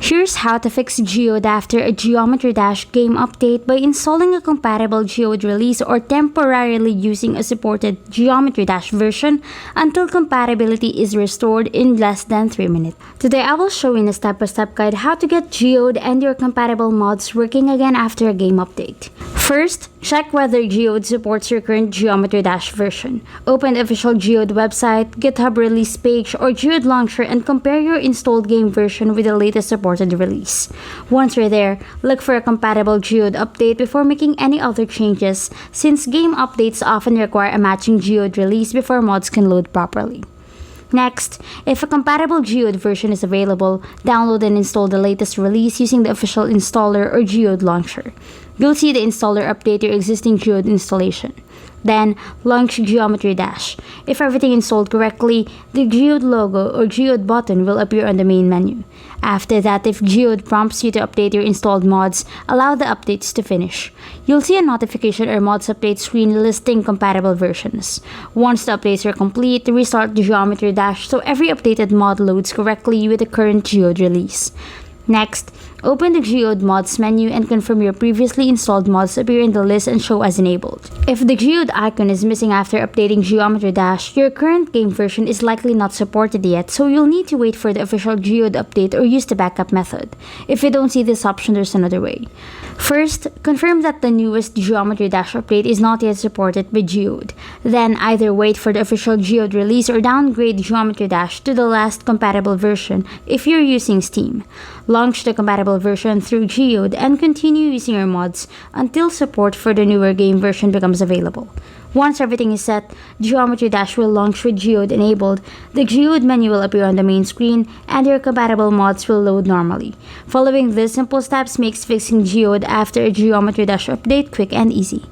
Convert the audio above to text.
Here's how to fix Geode after a Geometry Dash game update by installing a compatible Geode release or temporarily using a supported Geometry Dash version until compatibility is restored in less than 3 minutes. Today I will show in a step-by-step guide how to get Geode and your compatible mods working again after a game update. First, check whether Geode supports your current Geometry Dash version. Open the official Geode website, GitHub release page, or Geode launcher and compare your installed game version with the latest supported release. Once you're there, look for a compatible Geode update before making any other changes, since game updates often require a matching Geode release before mods can load properly. Next, if a compatible Geode version is available, download and install the latest release using the official installer or Geode launcher. You'll see the installer update your existing Geode installation. Then, launch Geometry Dash. If everything installed correctly, the Geode logo or Geode button will appear on the main menu. After that, if Geode prompts you to update your installed mods, allow the updates to finish. You'll see a notification or mods update screen listing compatible versions. Once the updates are complete, restart Geometry Dash so every updated mod loads correctly with the current Geode release. Next, open the Geode mods menu and confirm your previously installed mods appear in the list and show as enabled. If the Geode icon is missing after updating Geometry Dash, your current game version is likely not supported yet, so you'll need to wait for the official Geode update or use the backup method. If you don't see this option, there's another way. First, confirm that the newest Geometry Dash update is not yet supported by Geode. Then either wait for the official Geode release or downgrade Geometry Dash to the last compatible version if you're using Steam. Launch the compatible version through Geode and continue using your mods until support for the newer game version becomes available. Once everything is set, Geometry Dash will launch with Geode enabled, the Geode menu will appear on the main screen, and your compatible mods will load normally. Following these simple steps makes fixing Geode after a Geometry Dash update quick and easy.